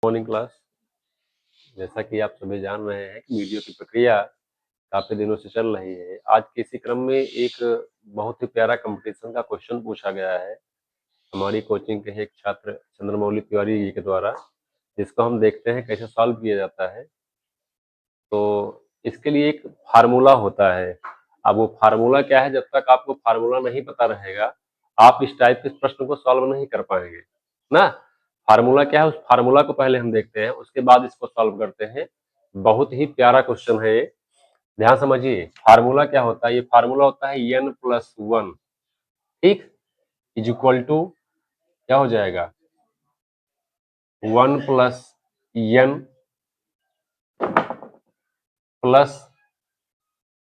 Morning class. जैसा कि आप सभी जान रहे हैं कि वीडियो की प्रक्रिया काफी दिनों से चल रही है। आज के इसी क्रम में एक बहुत ही प्यारा कंपटीशन का क्वेश्चन पूछा गया है हमारी कोचिंग के एक छात्र चंद्रमौली तिवारी जी के द्वारा, जिसको हम देखते हैं कैसे सॉल्व किया जाता है। तो इसके लिए एक फार्मूला होता है। अब वो फार्मूला क्या है, जब तक आपको फार्मूला नहीं पता रहेगा आप इस टाइप के प्रश्न को सॉल्व नहीं कर पाएंगे ना। फार्मूला क्या है, उस फार्मूला को पहले हम देखते हैं, उसके बाद इसको सॉल्व करते हैं। बहुत ही प्यारा क्वेश्चन है ये, ध्यान समझिए। फार्मूला क्या होता है, ये फार्मूला होता है n+1, ठीक, इज इक्वल टू क्या हो जाएगा 1 + n प्लस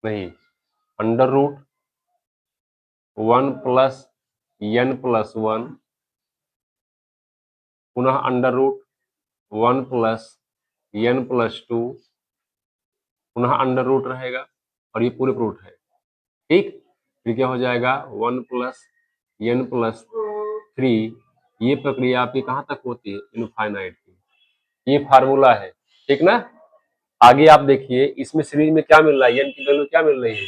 नहीं √1 + n+1 पुनः √1 + n+2 पुनः अंडर रूट रहेगा और ये पूरे रूट है, ठीक। फिर क्या हो जाएगा 1 + n+3। ये प्रक्रिया आपकी कहाँ तक होती है, इनफाइनाइट की। ये फार्मूला है, ठीक ना। आगे आप देखिए इसमें सीरीज में क्या मिल रहा है, n की वैल्यू क्या मिल रही है,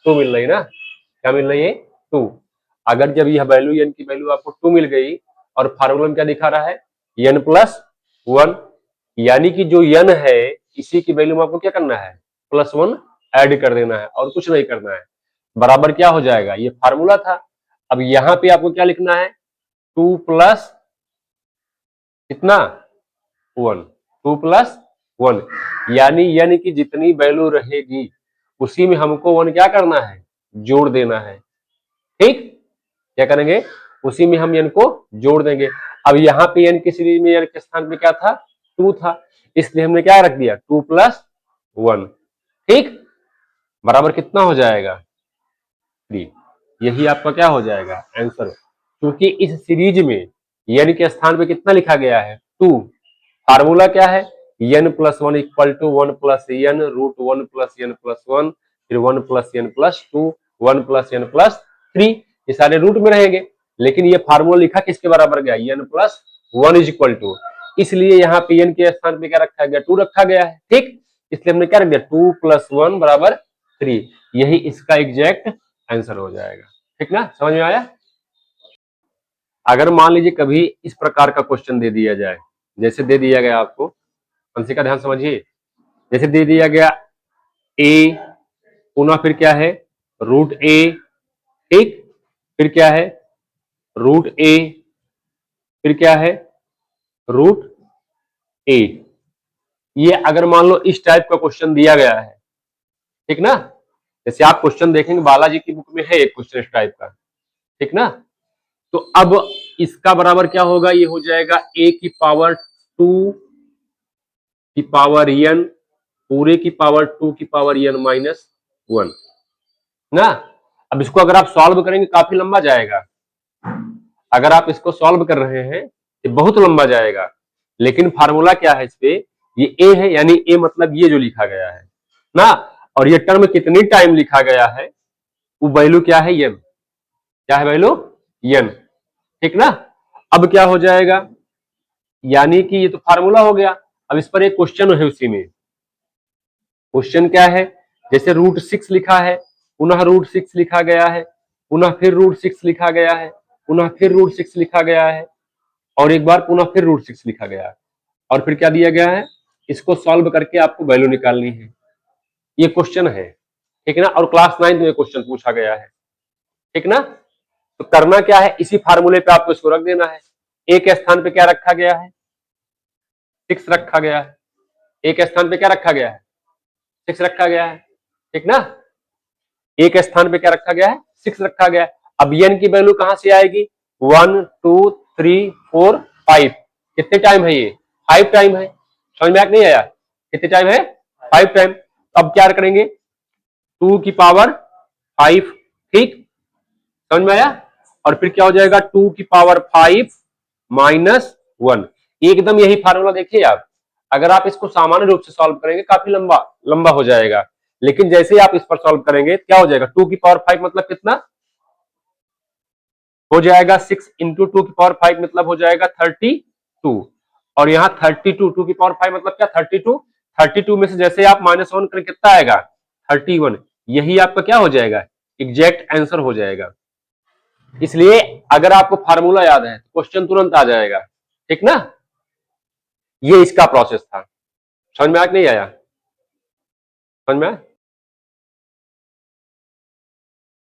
2 मिल रही है ना। क्या मिल रही है 2। अगर जब यह वैल्यू n की वैल्यू आपको 2 मिल गई और फार्मूला में क्या दिखा रहा है n+1, यानी कि जो n है इसी की वैल्यू में आपको क्या करना है +1 ऐड कर देना है और कुछ नहीं करना है। बराबर क्या हो जाएगा, ये फार्मूला था। अब यहां पे आपको क्या लिखना है 2 + कितना 1, 2 + 1, यानी n की जितनी वैल्यू रहेगी उसी में हमको 1 क्या करना है, जोड़ देना है, ठीक। क्या करेंगे, उसी में हम n को जोड़ देंगे। अब यहाँ पे n की सीरीज में n के स्थान पे क्या था 2 था, इसलिए हमने क्या रख दिया 2 + 1, ठीक। बराबर कितना हो जाएगा 3। यही आपका क्या हो जाएगा आंसर, क्योंकि इस सीरीज में n के स्थान पे कितना लिखा गया है 2। फार्मूला क्या है n+1 = 1 + n √1 + n+1, फिर 1 + n+2, 1 + n+3, ये सारे रूट में रहेंगे। लेकिन ये फार्मूला लिखा किसके बराबर गया n+1 = इसलिए यहाँ पे n के स्थान पे क्या रखा गया 2 रखा गया है, ठीक। इसलिए हमने क्या रख दिया 2 + 1 = 3। यही इसका एग्जैक्ट आंसर हो जाएगा, ठीक ना, समझ में आया। अगर मान लीजिए कभी इस प्रकार का क्वेश्चन दे दिया जाए, जैसे दे दिया गया आपको, अंशिका ध्यान समझिए, जैसे दे दिया गया a पुनः फिर क्या है √a, ठीक, फिर क्या है √a, फिर क्या है √a। ये अगर मान लो इस टाइप का क्वेश्चन दिया गया है, ठीक ना। जैसे आप क्वेश्चन देखेंगे बालाजी की बुक में है एक क्वेश्चन इस टाइप का, ठीक ना। तो अब इसका बराबर क्या होगा, ये हो जाएगा a की पावर 2 की पावर n पूरे की पावर 2 की पावर n-1 ना। अब इसको अगर आप सॉल्व करेंगे काफी लंबा जाएगा, अगर आप इसको सॉल्व कर रहे हैं ये बहुत लंबा जाएगा। लेकिन फार्मूला क्या है इस पे, ये a है, यानी a मतलब ये जो लिखा गया है ना, और ये टर्म कितनी टाइम लिखा गया है वो वैल्यू क्या है n, क्या है वैल्यू n, ठीक ना। अब क्या हो जाएगा, यानी कि ये तो फार्मूला हो गया। अब इस पर एक क्वेश्चन है, उसी में क्वेश्चन क्या है, जैसे √6 लिखा है, पुनः √6 लिखा गया है, पुनः फिर √6 लिखा गया है, पुनः फिर √6 लिखा गया है, और एक बार पुनः फिर √6 लिखा गया है, और फिर क्या दिया गया है, इसको सॉल्व करके आपको वैल्यू निकालनी है। ये क्वेश्चन है, ठीक है ना, और क्लास 9 में क्वेश्चन पूछा गया है, ठीक ना। तो करना क्या है, इसी फार्मूले पे आपको इसको रख देना है। ए के स्थान पे क्या रखा गया है 6 रखा गया है, ए के स्थान पे क्या रखा गया है 6 रखा गया है, ठीक ना। ए के स्थान पे क्या रखा गया है 6 रखा गया है। अब n की वैल्यू कहां से आएगी 1 2 3 4 5, कितने टाइम है ये 5 टाइम है, समझ में नहीं आया, कितने टाइम है 5 टाइम। अब क्या करेंगे 2 की पावर 5, ठीक, समझ में आया। और फिर क्या हो जाएगा 2 की पावर 5 -1, एकदम यही फार्मूला देखिए आप। अगर आप इसको सामान्य रूप से सॉल्व करेंगे काफी लंबा लंबा हो जाएगा, लेकिन जैसे ही आप इस पर सॉल्व करेंगे क्या हो जाएगा 2 की पावर 5 मतलब कितना हो जाएगा 6 × 2 की पावर 5 मतलब हो जाएगा 32। और यहाँ 32 2 की पावर 5 मतलब क्या 32 32 में से जैसे आप -1 करें कितना आएगा 31 यही आपका क्या हो जाएगा एग्जैक्ट आंसर हो जाएगा। इसलिए अगर आपको फार्मूला याद है क्वेश्चन तुरंत आ जाएगा ठीक ना। ये इसका प्रोसेस था समझ में आया कि नहीं आया समझ में आया।